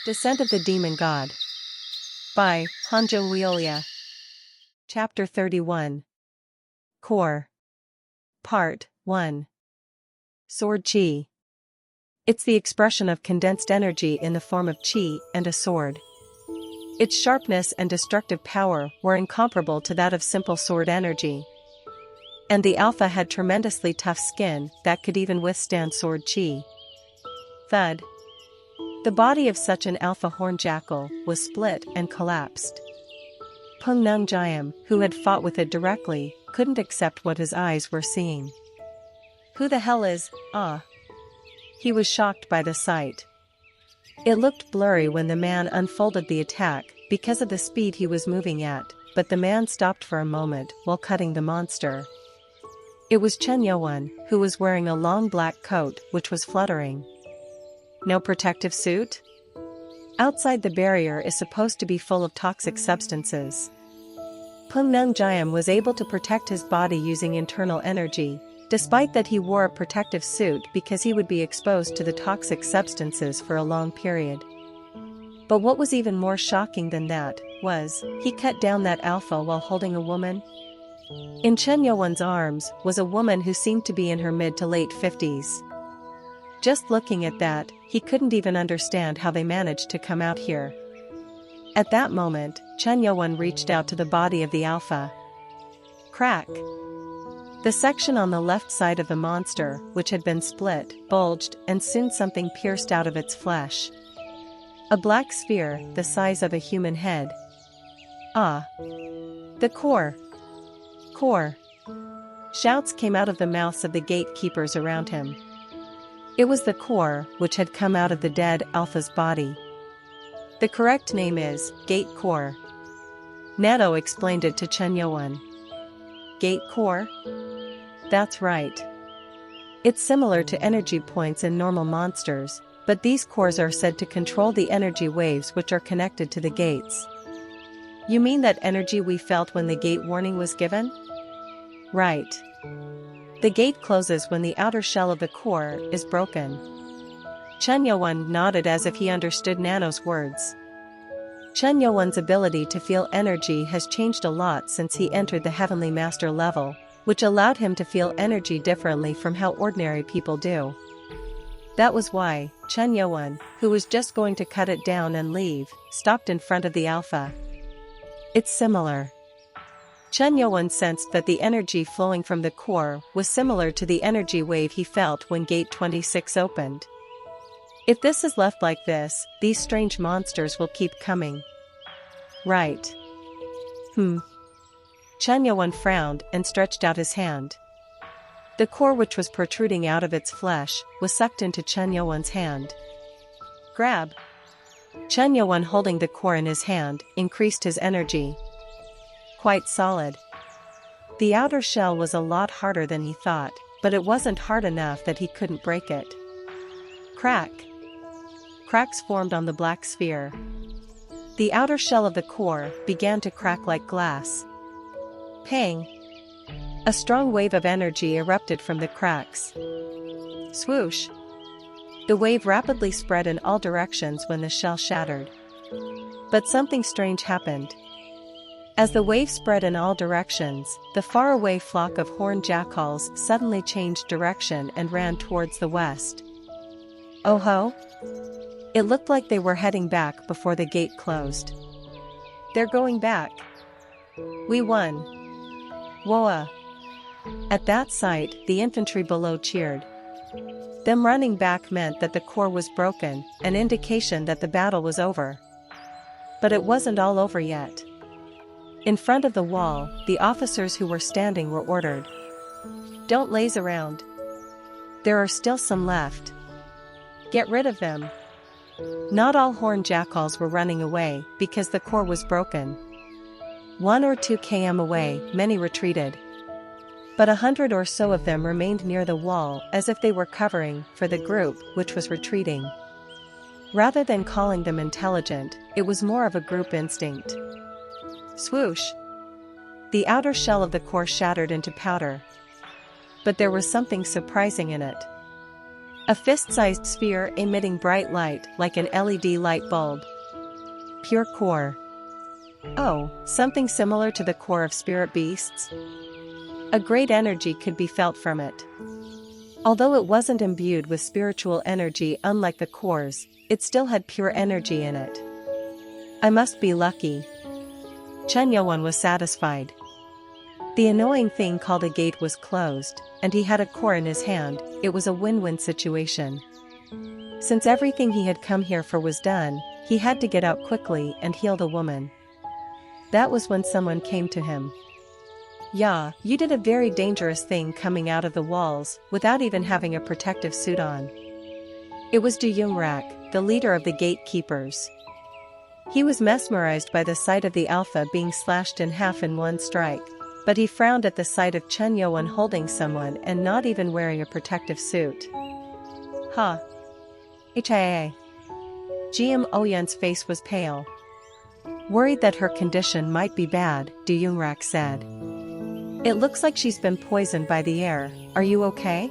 Descent of the Demon God. By Hanjo Wiolia. Chapter 31. Core. Part 1. Sword Chi. It's the expression of condensed energy in the form of chi and a sword. Its sharpness and destructive power were incomparable to that of simple sword energy. And the alpha had tremendously tough skin that could even withstand sword chi. Thud. The body of such an alpha horn jackal was split and collapsed. Pung Nung Jayam, who had fought with it directly, couldn't accept what his eyes were seeing. Who the hell is, He was shocked by the sight. It looked blurry when the man unfolded the attack because of the speed he was moving at, but the man stopped for a moment while cutting the monster. It was Chen Yuan, who was wearing a long black coat which was fluttering. No protective suit? Outside the barrier is supposed to be full of toxic substances. Pung Nung Jayam was able to protect his body using internal energy, despite that he wore a protective suit because he would be exposed to the toxic substances for a long period. But what was even more shocking than that was, he cut down that alpha while holding a woman. In Chen Yuan's arms was a woman who seemed to be in her mid to late 50s. Just looking at that, he couldn't even understand how they managed to come out here. At that moment, Chen Yuan reached out to the body of the alpha. Crack! The section on the left side of the monster, which had been split, bulged, and soon something pierced out of its flesh. A black sphere, the size of a human head. The core! Core! Shouts came out of the mouths of the gatekeepers around him. It was the core which had come out of the dead alpha's body. The correct name is gate core. Nato explained it to Chen Yuan. Gate core? That's right. It's similar to energy points in normal monsters, but these cores are said to control the energy waves which are connected to the gates. You mean that energy we felt when the gate warning was given? Right. The gate closes when the outer shell of the core is broken. Chen Yuan nodded as if he understood Nano's words. Chen Yuan's ability to feel energy has changed a lot since he entered the Heavenly Master level, which allowed him to feel energy differently from how ordinary people do. That was why Chen Yuan, who was just going to cut it down and leave, stopped in front of the alpha. It's similar. Chen Yuan sensed that the energy flowing from the core was similar to the energy wave he felt when Gate 26 opened. If this is left like this, these strange monsters will keep coming. Right. Chen Yuan frowned and stretched out his hand. The core which was protruding out of its flesh was sucked into Chen Yuan's hand. Grab! Chen Yuan, holding the core in his hand, increased his energy. Quite solid. The outer shell was a lot harder than he thought, but it wasn't hard enough that he couldn't break it. Crack! Cracks formed on the black sphere. The outer shell of the core began to crack like glass. Pang! A strong wave of energy erupted from the cracks. Swoosh! The wave rapidly spread in all directions when the shell shattered. But something strange happened. As the wave spread in all directions, the faraway flock of horned jackals suddenly changed direction and ran towards the west. Oh ho! It looked like they were heading back before the gate closed. They're going back. We won. Woa! At that sight, the infantry below cheered. Them running back meant that the core was broken, an indication that the battle was over. But it wasn't all over yet. In front of the wall, the officers who were standing were ordered. Don't laze around. There are still some left. Get rid of them. Not all horned jackals were running away because the core was broken. 1 or 2 km away, many retreated. But 100 or so of them remained near the wall as if they were covering for the group which was retreating. Rather than calling them intelligent, it was more of a group instinct. Swoosh! The outer shell of the core shattered into powder. But there was something surprising in it. A fist-sized sphere emitting bright light like an LED light bulb. Pure core. Oh, something similar to the core of spirit beasts? A great energy could be felt from it. Although it wasn't imbued with spiritual energy unlike the cores, it still had pure energy in it. I must be lucky. Chen Yuan was satisfied. The annoying thing called a gate was closed, and he had a core in his hand. It was a win-win situation. Since everything he had come here for was done, he had to get out quickly and heal the woman. That was when someone came to him. "Yeah, you did a very dangerous thing coming out of the walls, without even having a protective suit on." It was Du Yungrak, the leader of the gatekeepers. He was mesmerized by the sight of the Alpha being slashed in half in one strike, but he frowned at the sight of Chen Yuan holding someone and not even wearing a protective suit. "Huh. HIA." GM Ouyun's face was pale. Worried that her condition might be bad, Du Yungrak said. "It looks like she's been poisoned by the air. Are you okay?"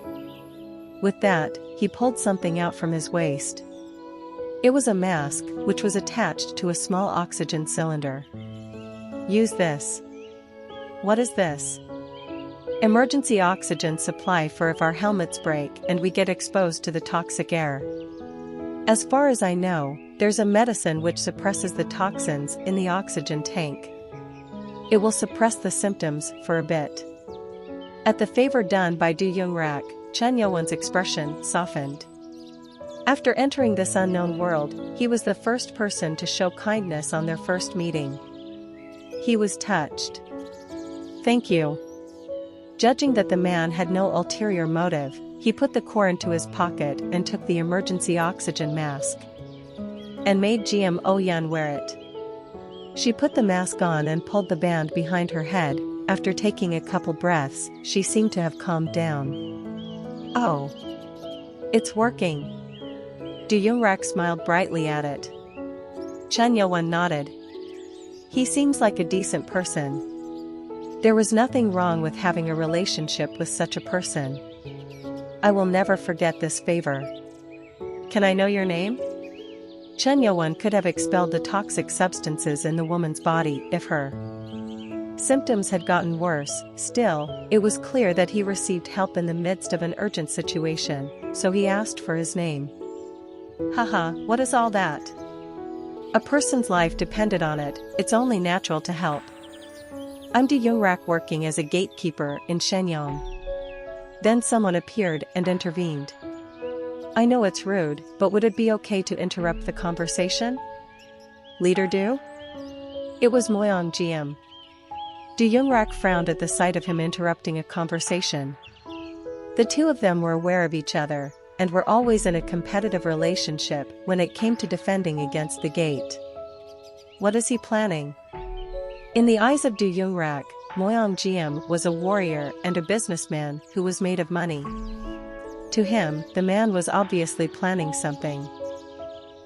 With that, he pulled something out from his waist. It was a mask, which was attached to a small oxygen cylinder. "Use this." "What is this?" "Emergency oxygen supply for if our helmets break and we get exposed to the toxic air. As far as I know, there's a medicine which suppresses the toxins in the oxygen tank. It will suppress the symptoms for a bit." At the favor done by Du Yungrak, Chen Yuan's expression softened. After entering this unknown world, he was the first person to show kindness on their first meeting. He was touched. "Thank you." Judging that the man had no ulterior motive, he put the core into his pocket and took the emergency oxygen mask. And made GM Ouyun wear it. She put the mask on and pulled the band behind her head. After taking a couple breaths, she seemed to have calmed down. "Oh. It's working." Du Yungrak smiled brightly at it. Chen Yuan nodded. "He seems like a decent person." There was nothing wrong with having a relationship with such a person. "I will never forget this favor. Can I know your name?" Chen Yuan could have expelled the toxic substances in the woman's body if her symptoms had gotten worse. Still, it was clear that he received help in the midst of an urgent situation, so he asked for his name. "Haha, what is all that? A person's life depended on it, it's only natural to help. I'm Du Yungrak working as a gatekeeper in Shenyang." Then someone appeared and intervened. "I know it's rude, but would it be okay to interrupt the conversation?" "Leader Du?" It was Moyang GM. Du Yungrak frowned at the sight of him interrupting a conversation. The two of them were aware of each other, and were always in a competitive relationship when it came to defending against the gate. What is he planning? In the eyes of Du Yungrak, Moyang GM was a warrior and a businessman who was made of money. To him, the man was obviously planning something.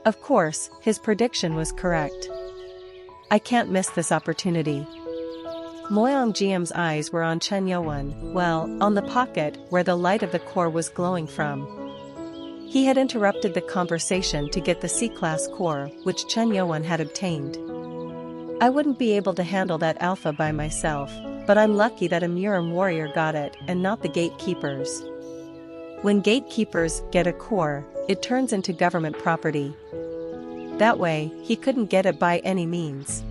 Of course, his prediction was correct. "I can't miss this opportunity." Moyang GM's eyes were on Chen Yuan, well, on the pocket where the light of the core was glowing from. He had interrupted the conversation to get the C-class core, which Chen Yuan had obtained. "I wouldn't be able to handle that alpha by myself, but I'm lucky that a Murim warrior got it and not the gatekeepers. When gatekeepers get a core, it turns into government property. That way, he couldn't get it by any means."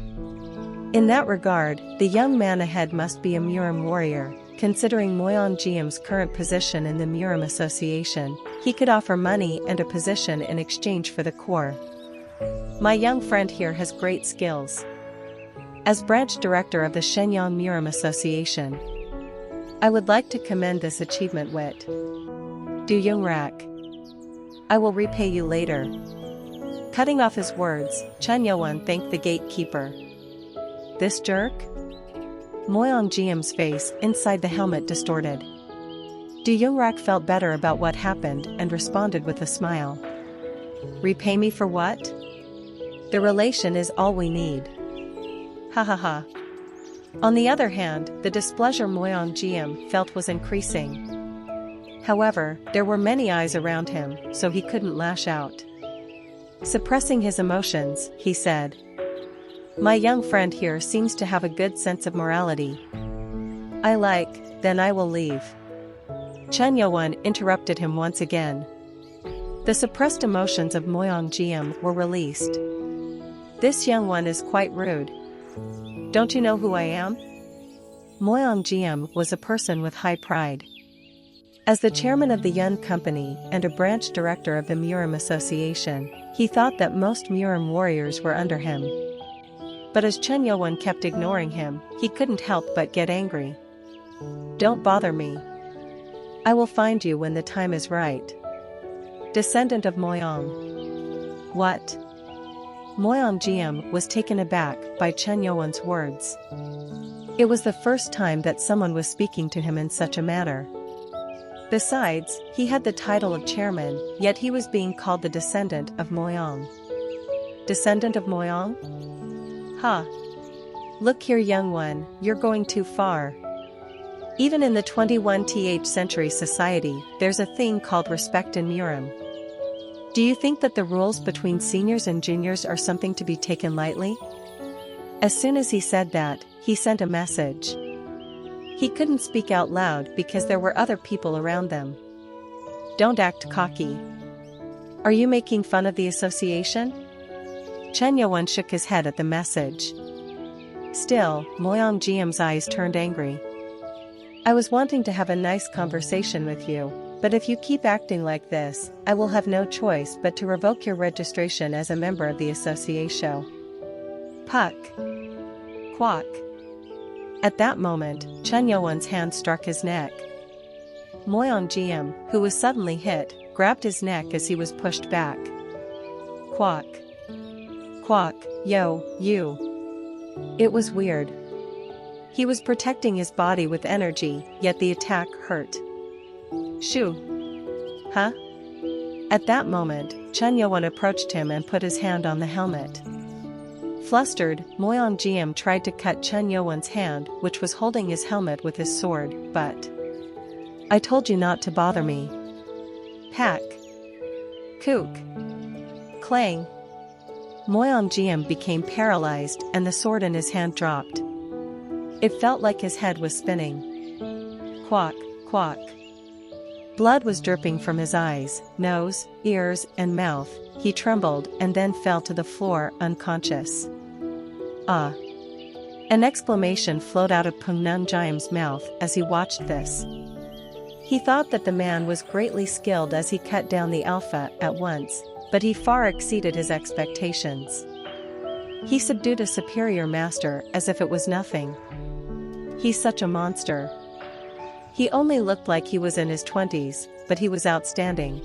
In that regard, the young man ahead must be a Murim warrior. Considering Moyang GM's current position in the Murim Association, he could offer money and a position in exchange for the core. "My young friend here has great skills. As branch director of the Shenyang Murim Association, I would like to commend this achievement wit. Du Yungrak. I will repay you later." Cutting off his words, Chen Yuan thanked the gatekeeper. "This jerk?" Moyang GM's face inside the helmet distorted. Du Yungrak felt better about what happened and responded with a smile. "Repay me for what? The relation is all we need." Ha ha ha. On the other hand, the displeasure Moyang GM felt was increasing. However, there were many eyes around him, so he couldn't lash out. Suppressing his emotions, he said, "My young friend here seems to have a good sense of morality. Then I will leave." Chen Youwon interrupted him once again. The suppressed emotions of Moyang Jiam were released. "This young one is quite rude. Don't you know who I am?" Moyang Jiam was a person with high pride. As the chairman of the Yun Company and a branch director of the Murim Association, he thought that most Murim warriors were under him. But as Chen Youwon kept ignoring him, he couldn't help but get angry. "Don't bother me. I will find you when the time is right." Descendant of Moyang. What? Moyang Jiam was taken aback by Chen Youwon's words. It was the first time that someone was speaking to him in such a manner. Besides, he had the title of chairman, yet he was being called the descendant of Moyang. Descendant of Moyang? Ha! Look here, young one, you're going too far. Even in the 21st century society, there's a thing called respect in Murim. Do you think that the rules between seniors and juniors are something to be taken lightly? As soon as he said that, he sent a message. He couldn't speak out loud because there were other people around them. "Don't act cocky. Are you making fun of the association?" Chen Youwon shook his head at the message. Still, Moyang Jiam's eyes turned angry. "I was wanting to have a nice conversation with you, but if you keep acting like this, I will have no choice but to revoke your registration as a member of the association." Puck. Quack. At that moment, Chen Youwon's hand struck his neck. Moyang Jiam, who was suddenly hit, grabbed his neck as he was pushed back. Quack. Quack, yo, you. It was weird. He was protecting his body with energy, yet the attack hurt. Shoo. Huh? At that moment, Chen Youwon approached him and put his hand on the helmet. Flustered, Moyang Jiam tried to cut Chen Youwon's hand, which was holding his helmet, with his sword, but... "I told you not to bother me." Pack. Kook. Clang. Moyang Jiam became paralyzed and the sword in his hand dropped. It felt like his head was spinning. Quack, quack. Blood was dripping from his eyes, nose, ears, and mouth. He trembled and then fell to the floor, unconscious. Ah! An exclamation flowed out of Pungnung Jiam's mouth as he watched this. He thought that the man was greatly skilled as he cut down the alpha at once, but he far exceeded his expectations. He subdued a superior master as if it was nothing. He's such a monster. He only looked like he was in his 20s, but he was outstanding.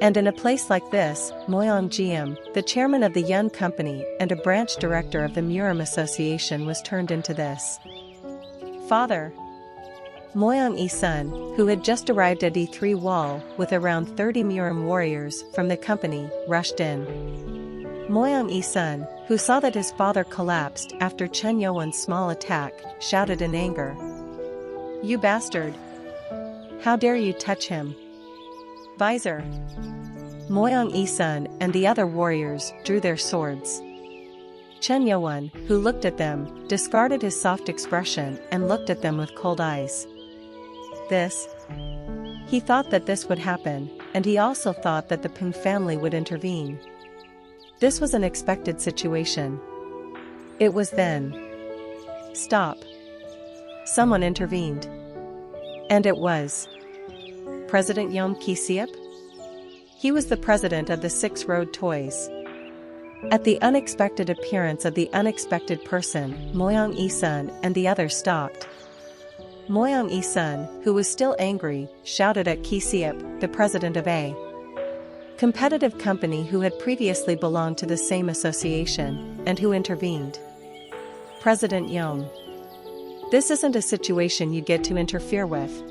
And in a place like this, Moyang Jiam, the chairman of the Yun Company and a branch director of the Murim Association, was turned into this. Father. Moyang Isun, who had just arrived at E3 Wall with around 30 Murim warriors from the company, rushed in. Moyang Isun, who saw that his father collapsed after Chen Youwon's small attack, shouted in anger. "You bastard! How dare you touch him?" Visor. Moyang Isun and the other warriors drew their swords. Chen Youwon, who looked at them, discarded his soft expression and looked at them with cold eyes. He thought that this would happen, and he also thought that the Pung family would intervene. This was an expected situation. It was then. Stop. Someone intervened. And it was President Yom Ki-seop? He was the president of the Six Road Toys. At the unexpected appearance of the unexpected person, Moyang Isun and the others stopped. Moyang Isun, who was still angry, shouted at Ki-seop, the president of a competitive company who had previously belonged to the same association, and who intervened. President Yom. This isn't a situation you get to interfere with.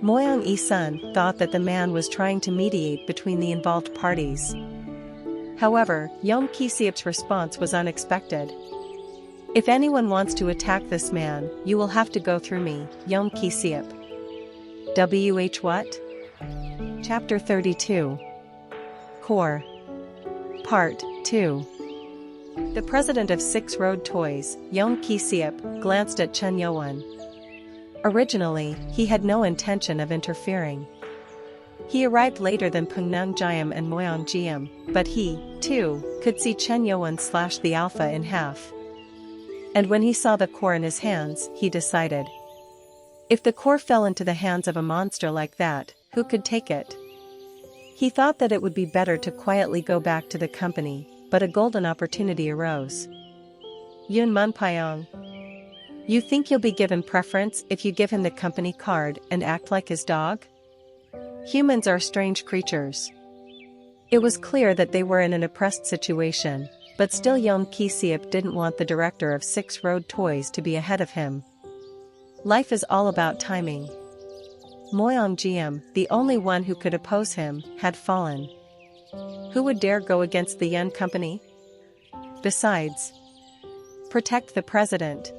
Moyang Isun thought that the man was trying to mediate between the involved parties. However, Yom Ki-seop's response was unexpected. "If anyone wants to attack this man, you will have to go through me, Yom Ki-seop." WH what? Chapter 32. Core. Part 2. The president of Six Road Toys, Young Ki-seop, glanced at Chen Yo-won. Originally, he had no intention of interfering. He arrived later than Pungnung Jiam and Moyang Jiam, but he, too, could see Chen Yo-won slash the alpha in half. And when he saw the core in his hands, he decided. If the core fell into the hands of a monster like that, who could take it? He thought that it would be better to quietly go back to the company, but a golden opportunity arose. Yun Munpyeong. You think you'll be given preference if you give him the company card and act like his dog? Humans are strange creatures. It was clear that they were in an oppressed situation, but still Young Ki-seop didn't want the director of Six Road Toys to be ahead of him. Life is all about timing. Moyang Jiam, the only one who could oppose him, had fallen. Who would dare go against the Yun company? Besides, protect the president.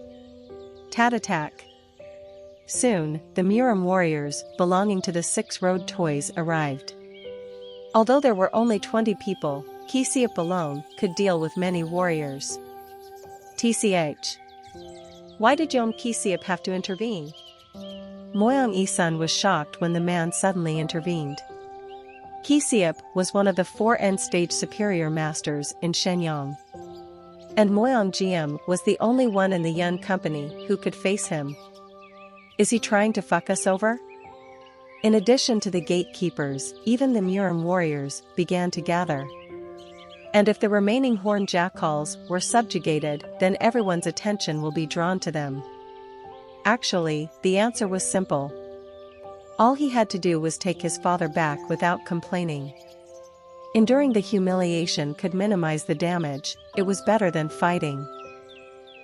Tat attack. Soon, the Muram warriors, belonging to the Six Road Toys, arrived. Although there were only 20 people, Ki-seop alone could deal with many warriors. TCH. Why did Young Ki-seop have to intervene? Moyang Isun was shocked when the man suddenly intervened. Ki-seop was one of the 4 end-stage superior masters in Shenyang. And Moyang Jiam was the only one in the Yun company who could face him. Is he trying to fuck us over? In addition to the gatekeepers, even the Muram warriors began to gather. And if the remaining horned jackals were subjugated, then everyone's attention will be drawn to them. Actually, the answer was simple. All he had to do was take his father back without complaining. Enduring the humiliation could minimize the damage, it was better than fighting.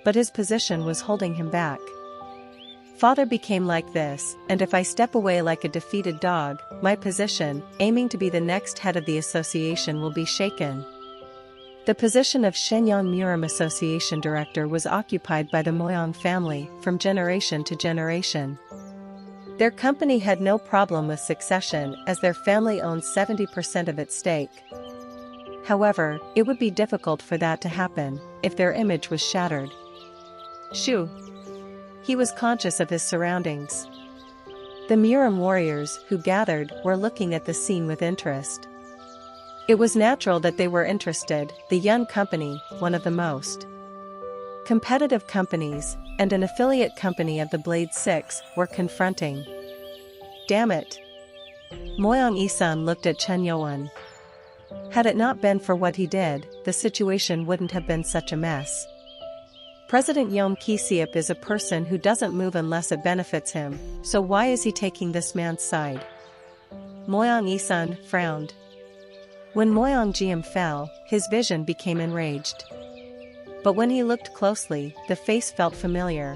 But his position was holding him back. Father became like this, and if I step away like a defeated dog, my position, aiming to be the next head of the association, will be shaken. The position of Shenyang Muram Association Director was occupied by the Moyang family from generation to generation. Their company had no problem with succession as their family owned 70% of its stake. However, it would be difficult for that to happen if their image was shattered. Shoo! He was conscious of his surroundings. The Muram warriors who gathered were looking at the scene with interest. It was natural that they were interested. The Yun company, one of the most competitive companies, and an affiliate company of the Blade Six, were confronting. Damn it! Moyang Isun looked at Chen Yo-won. Had it not been for what he did, the situation wouldn't have been such a mess. President Young Ki-seop is a person who doesn't move unless it benefits him, so why is he taking this man's side? Moyang Isun frowned. When Moyang Jiam fell, his vision became enraged. But when he looked closely, the face felt familiar.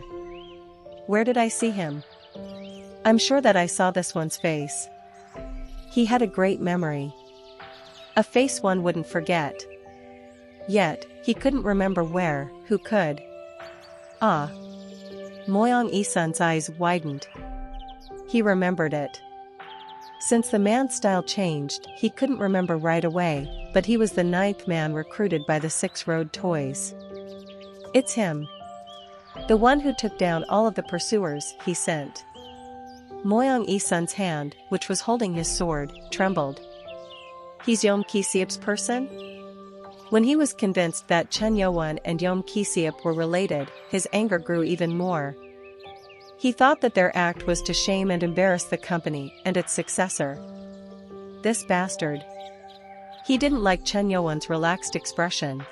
Where did I see him? I'm sure that I saw this one's face. He had a great memory. A face one wouldn't forget. Yet, he couldn't remember where. Who could? Ah. Moyang Isun's eyes widened. He remembered it. Since the man's style changed, he couldn't remember right away, but he was the 9th man recruited by the Six Road Toys. It's him. The one who took down all of the pursuers he sent. Moyang Isun's hand, which was holding his sword, trembled. He's Young Ki-seop's person? When he was convinced that Chen Yo-won and Young Ki-seop were related, his anger grew even more. He thought that their act was to shame and embarrass the company and its successor. This bastard. He didn't like Chen Yo-won's relaxed expression.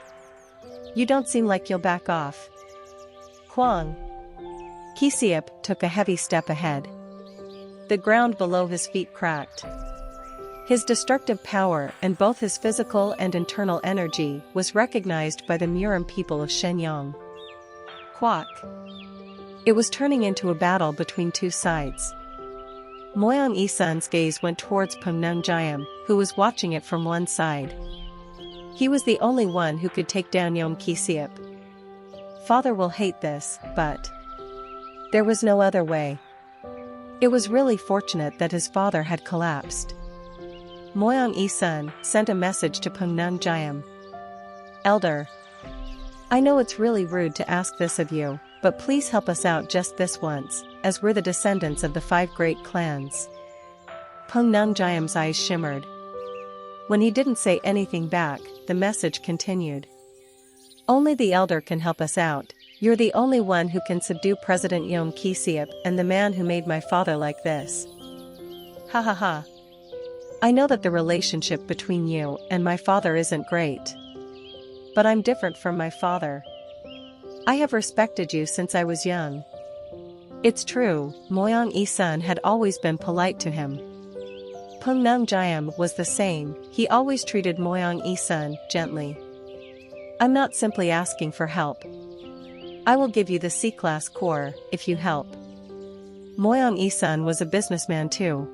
You don't seem like you'll back off. Kwang. Ki-seop took a heavy step ahead. The ground below his feet cracked. His destructive power and both his physical and internal energy was recognized by the Muram people of Shenyang. Quack. It was turning into a battle between two sides. Moyang Isun's gaze went towards Pungnung Jiam, who was watching it from one side. He was the only one who could take down Young Ki-seop. Father will hate this, but there was no other way. It was really fortunate that his father had collapsed. Moyang Isun sent a message to Pungnung Jayam. Elder. I know it's really rude to ask this of you, but please help us out just this once, as we're the descendants of the 5 great clans. Pungnung Jayam's eyes shimmered. When he didn't say anything back, the message continued. Only the elder can help us out. You're the only one who can subdue President Yom Kisiep and the man who made my father like this. Ha ha ha. I know that the relationship between you and my father isn't great. But I'm different from my father. I have respected you since I was young. It's true, Moyang Isun had always been polite to him. Pungnung Jayam was the same, he always treated Moyang Isun gently. I'm not simply asking for help. I will give you the C-class core, if you help. Moyang Isun was a businessman too.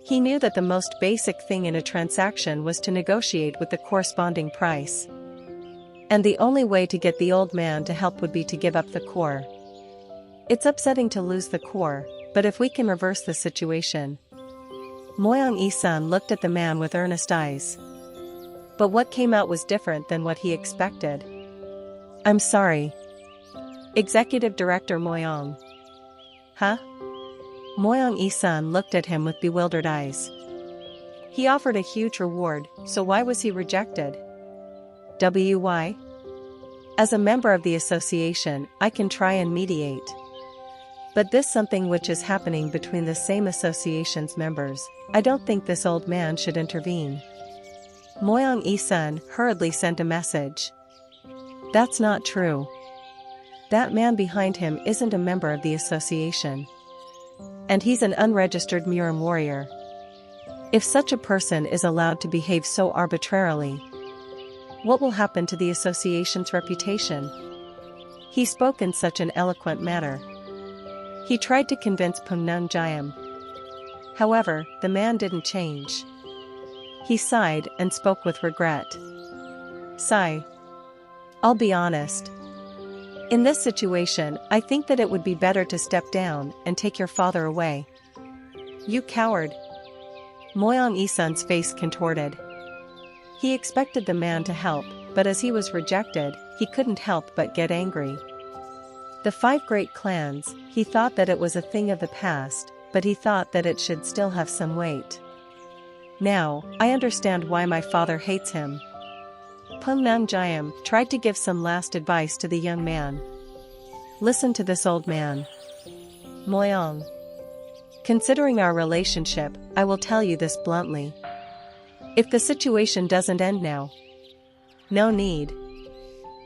He knew that the most basic thing in a transaction was to negotiate with the corresponding price. And the only way to get the old man to help would be to give up the core. It's upsetting to lose the core, but if we can reverse the situation. Moyang Isun looked at the man with earnest eyes. But what came out was different than what he expected. I'm sorry. Executive Director Moyang. Huh? Moyang Isun looked at him with bewildered eyes. He offered a huge reward, so why was he rejected? Why? As a member of the association, I can try and mediate. But this something which is happening between the same association's members, I don't think this old man should intervene. Moyang Isun hurriedly sent a message. That's not true. That man behind him isn't a member of the association. And he's an unregistered Murim warrior. If such a person is allowed to behave so arbitrarily, what will happen to the association's reputation? He spoke in such an eloquent manner. He tried to convince Pungnung Jayam. However, the man didn't change. He sighed and spoke with regret. Sigh. I'll be honest. In this situation, I think that it would be better to step down and take your father away. You coward. Moyang Isun's face contorted. He expected the man to help, but as he was rejected, he couldn't help but get angry. The 5 great clans, he thought that it was a thing of the past, but he thought that it should still have some weight. Now, I understand why my father hates him. Pungnung Jayam tried to give some last advice to the young man. Listen to this old man. Moyang. Considering our relationship, I will tell you this bluntly. If the situation doesn't end now, no need.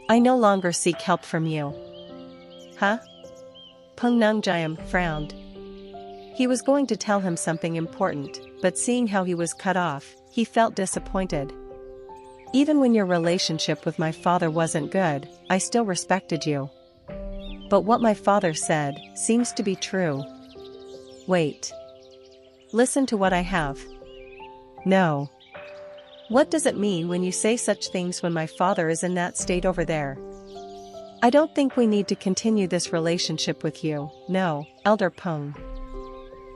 I no longer seek help from you. Huh? Pungnung Jayam frowned. He was going to tell him something important, but seeing how he was cut off, he felt disappointed. Even when your relationship with my father wasn't good, I still respected you. But what my father said seems to be true. Wait. Listen to what I have. No. What does it mean when you say such things when my father is in that state over there? I don't think we need to continue this relationship with you, no, Elder Pung.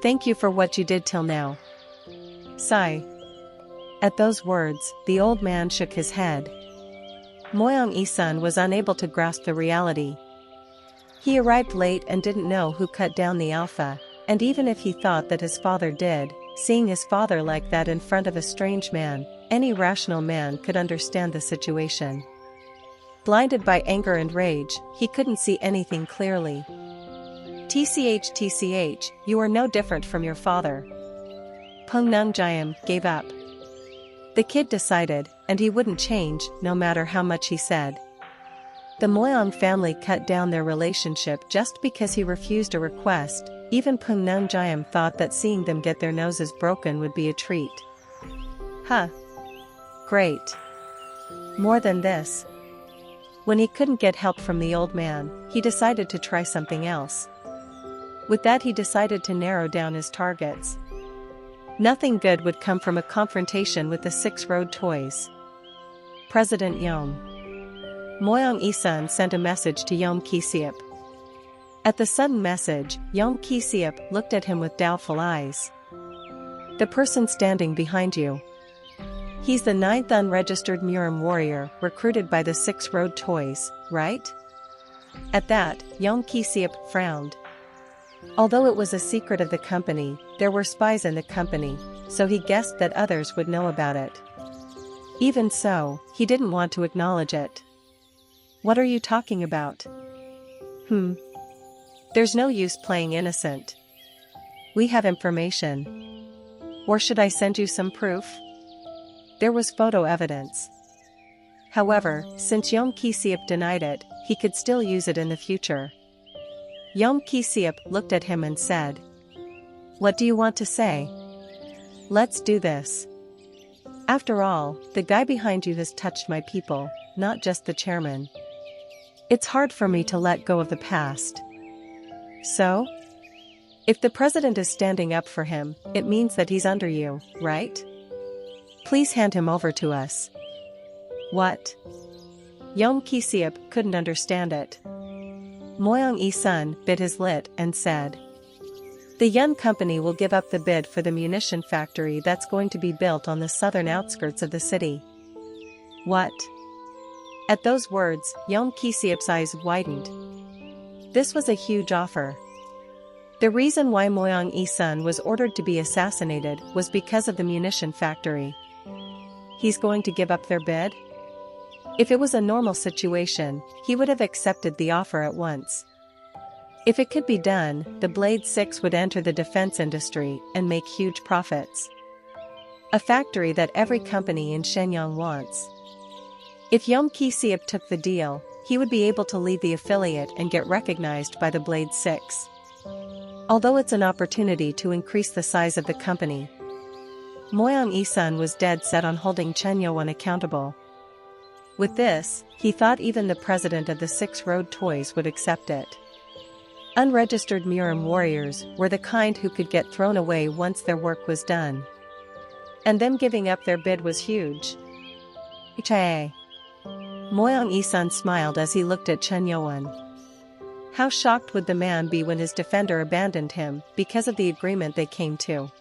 Thank you for what you did till now. Sigh. At those words, the old man shook his head. Moyang Isun was unable to grasp the reality. He arrived late and didn't know who cut down the alpha, and even if he thought that his father did, seeing his father like that in front of a strange man, any rational man could understand the situation. Blinded by anger and rage, he couldn't see anything clearly. TCH, you are no different from your father. Pungnung Jayam gave up. The kid decided, and he wouldn't change, no matter how much he said. The Moyang family cut down their relationship just because he refused a request. Even Pungnung Jayam thought that seeing them get their noses broken would be a treat. Huh. Great. More than this. When he couldn't get help from the old man, he decided to try something else. With that, he decided to narrow down his targets. Nothing good would come from a confrontation with the 6 road toys. President Yom. Moyang Isun sent a message to Yom Kisiep. At the sudden message, Yom Ki-seop looked at him with doubtful eyes. The person standing behind you. He's the 9th unregistered Murim warrior recruited by the 6 Road Toys, right? At that, Yom Ki-seop frowned. Although it was a secret of the company, there were spies in the company, so he guessed that others would know about it. Even so, he didn't want to acknowledge it. What are you talking about? There's no use playing innocent. We have information. Or should I send you some proof? There was photo evidence. However, since Yom Ki-seop denied it, he could still use it in the future. Yom Ki-seop looked at him and said, "What do you want to say? Let's do this. After all, the guy behind you has touched my people, not just the chairman. It's hard for me to let go of the past. So? If the president is standing up for him, it means that he's under you, right? Please hand him over to us." What? Yom Ki-seop couldn't understand it. Moyang-e-sun bit his lip and said, "The Yun Company will give up the bid for the munition factory that's going to be built on the southern outskirts of the city." What? At those words, Yom Ki-seop's eyes widened. This was a huge offer. The reason why Moyang-e-sun was ordered to be assassinated was because of the munition factory. He's going to give up their bid? If it was a normal situation, he would have accepted the offer at once. If it could be done, the Blade 6 would enter the defense industry and make huge profits. A factory that every company in Shenyang wants. If Yom Ki-seop took the deal, he would be able to lead the affiliate and get recognized by the Blade 6. Although it's an opportunity to increase the size of the company, Moyang-e-sun was dead set on holding Chen Yo-won accountable. With this, he thought even the president of the 6 Road Toys would accept it. Unregistered Murim warriors were the kind who could get thrown away once their work was done. And them giving up their bid was huge. Che. Moyang-e-sun smiled as he looked at Chen Yo-won. How shocked would the man be when his defender abandoned him because of the agreement they came to?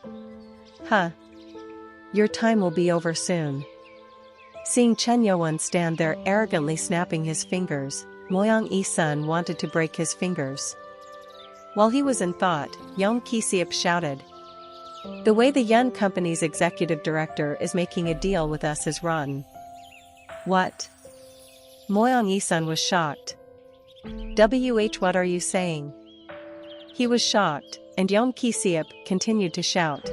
Your time will be over soon. Seeing Chen Yo-won stand there arrogantly snapping his fingers, Moyang-e-sun wanted to break his fingers. While he was in thought, Yom Ki-seop shouted, "The way the Yun Company's executive director is making a deal with us is rotten." What? Moyang-e-sun was shocked. What are you saying? He was shocked, and Yom Ki-seop continued to shout.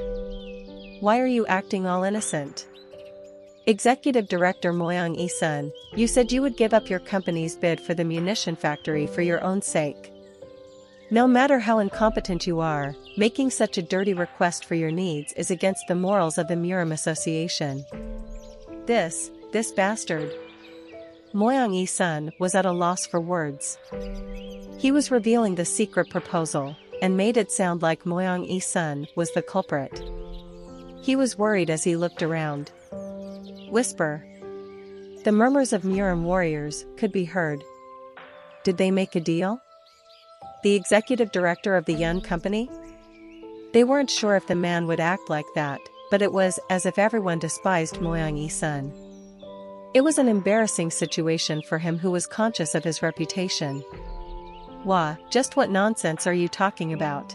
Why are you acting all innocent? Executive Director Moyang-e-sun, you said you would give up your company's bid for the munition factory for your own sake. No matter how incompetent you are, making such a dirty request for your needs is against the morals of the Murim Association. This bastard. Moyang-e-sun was at a loss for words. He was revealing the secret proposal, and made it sound like Moyang-e-sun was the culprit. He was worried as he looked around. Whisper. The murmurs of Murim warriors could be heard. Did they make a deal? The executive director of the Yun Company? They weren't sure if the man would act like that, but it was as if everyone despised Moyang-e-sun. It was an embarrassing situation for him who was conscious of his reputation. Just what nonsense are you talking about?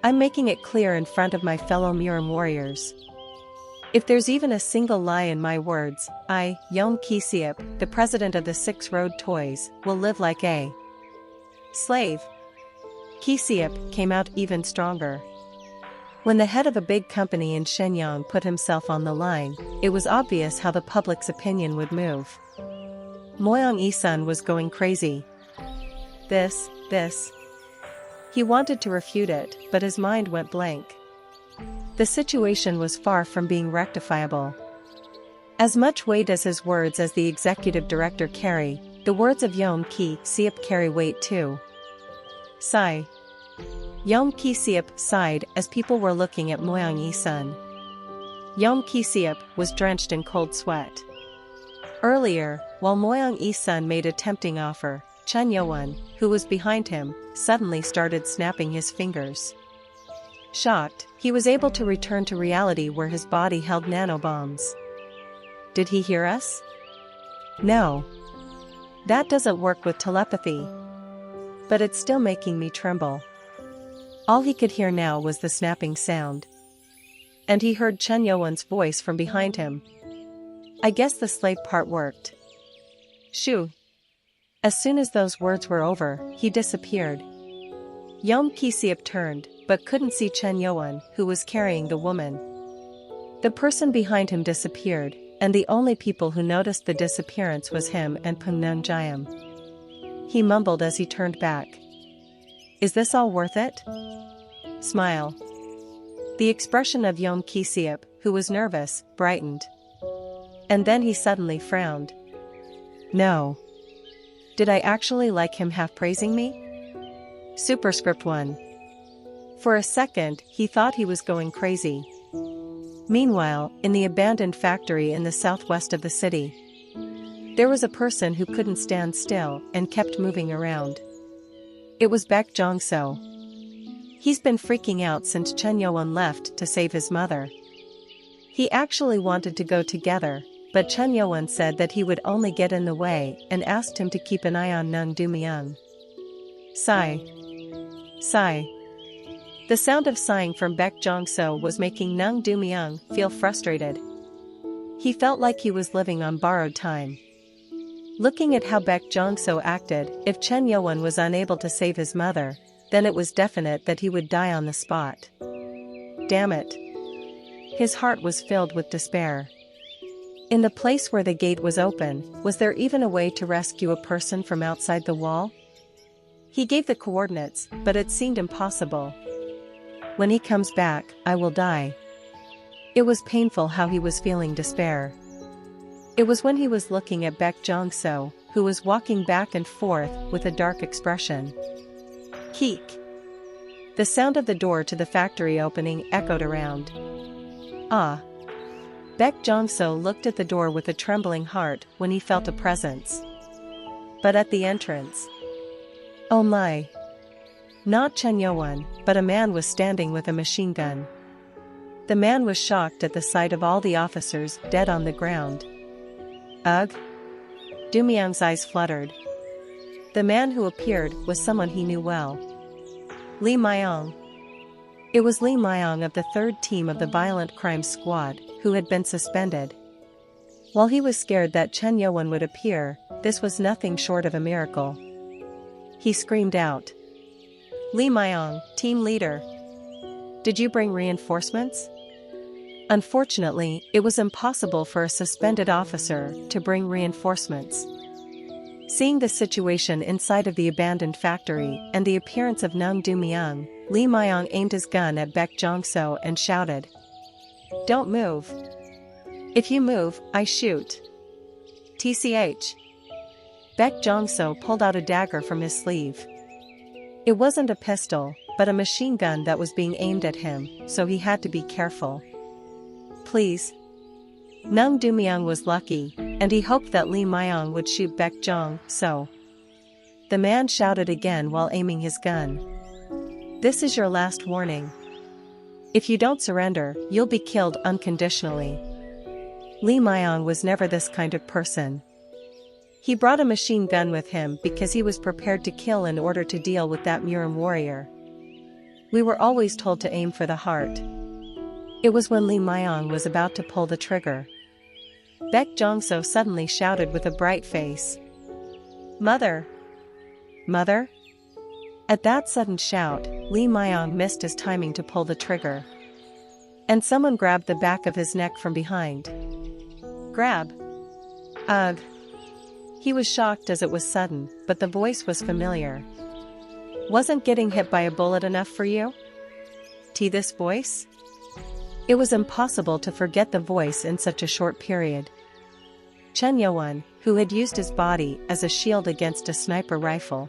I'm making it clear in front of my fellow Murim warriors. If there's even a single lie in my words, I, Yom Ki-seop, the president of the 6 Road Toys, will live like a slave. Ki-seop came out even stronger. When the head of a big company in Shenyang put himself on the line, it was obvious how the public's opinion would move. Moyang-e-sun was going crazy. This. He wanted to refute it, but his mind went blank. The situation was far from being rectifiable. As much weight as his words as the executive director carry, the words of Yom Ki-seop carry weight too. Sigh. Yom Ki-seop sighed as people were looking at Moyang-e-sun. Yom Ki-seop was drenched in cold sweat. Earlier, while Moyang-e-sun made a tempting offer, Chen Yuan, who was behind him, suddenly started snapping his fingers. Shocked, he was able to return to reality where his body held nanobombs. Did he hear us? No. That doesn't work with telepathy. But it's still making me tremble. All he could hear now was the snapping sound. And he heard Chen Yuan's voice from behind him. I guess the slave part worked. Shoo. As soon as those words were over, he disappeared. Yom Kisiep turned, but couldn't see Chen Yuan, who was carrying the woman. The person behind him disappeared, and the only people who noticed the disappearance was him and Pungnung Jiam. He mumbled as he turned back. Is this all worth it? Smile. The expression of Yom Kisiep, who was nervous, brightened. And then he suddenly frowned. No. Did I actually like him half praising me? Superscript 1. For a second, he thought he was going crazy. Meanwhile, in the abandoned factory in the southwest of the city, there was a person who couldn't stand still and kept moving around. It was Baek Jong-so. He's been freaking out since Chen Yuan left to save his mother. He actually wanted to go together, but Chen Yuan said that he would only get in the way and asked him to keep an eye on Nung Du-myung. Sigh. Sigh. The sound of sighing from Baek Jong-so was making Nung Du-myung feel frustrated. He felt like he was living on borrowed time. Looking at how Baek Jong-so acted, if Chen Yuan was unable to save his mother, then it was definite that he would die on the spot. Damn it. His heart was filled with despair. In the place where the gate was open, was there even a way to rescue a person from outside the wall? He gave the coordinates, but it seemed impossible. When he comes back, I will die. It was painful how he was feeling despair. It was when he was looking at Baek Jong-so, who was walking back and forth with a dark expression. Keek. The sound of the door to the factory opening echoed around. Ah. Baek Jong-so looked at the door with a trembling heart when he felt a presence. But at the entrance. Oh my. Not Chen Yuan, but a man was standing with a machine gun. The man was shocked at the sight of all the officers dead on the ground. Ugh. Du-myung's eyes fluttered. The man who appeared was someone he knew well. Lee Myong. It was Lee Myong of the 3rd team of the violent crime squad, who had been suspended. While he was scared that Chen Yuan would appear, this was nothing short of a miracle. He screamed out. Lee Myong, team leader. Did you bring reinforcements? Unfortunately, it was impossible for a suspended officer to bring reinforcements. Seeing the situation inside of the abandoned factory and the appearance of Nung Du-myung, Lee Myong aimed his gun at Baek Jong-so and shouted. Don't move. If you move, I shoot. TCH. Baek Jong-so pulled out a dagger from his sleeve. It wasn't a pistol, but a machine gun that was being aimed at him, so he had to be careful. Please. Nung Du-myung was lucky, and he hoped that Lee Myong would shoot Baek Jong-so. The man shouted again while aiming his gun. This is your last warning. If you don't surrender, you'll be killed unconditionally. Lee Myong was never this kind of person. He brought a machine gun with him because he was prepared to kill in order to deal with that Murim warrior. We were always told to aim for the heart. It was when Lee Myong was about to pull the trigger. Baek Jong-so suddenly shouted with a bright face. Mother! Mother? At that sudden shout, Lee Myong missed his timing to pull the trigger. And someone grabbed the back of his neck from behind. Grab! Ugh! He was shocked as it was sudden, but the voice was familiar. Wasn't getting hit by a bullet enough for you? This voice? It was impossible to forget the voice in such a short period. Chen Yuan, who had used his body as a shield against a sniper rifle,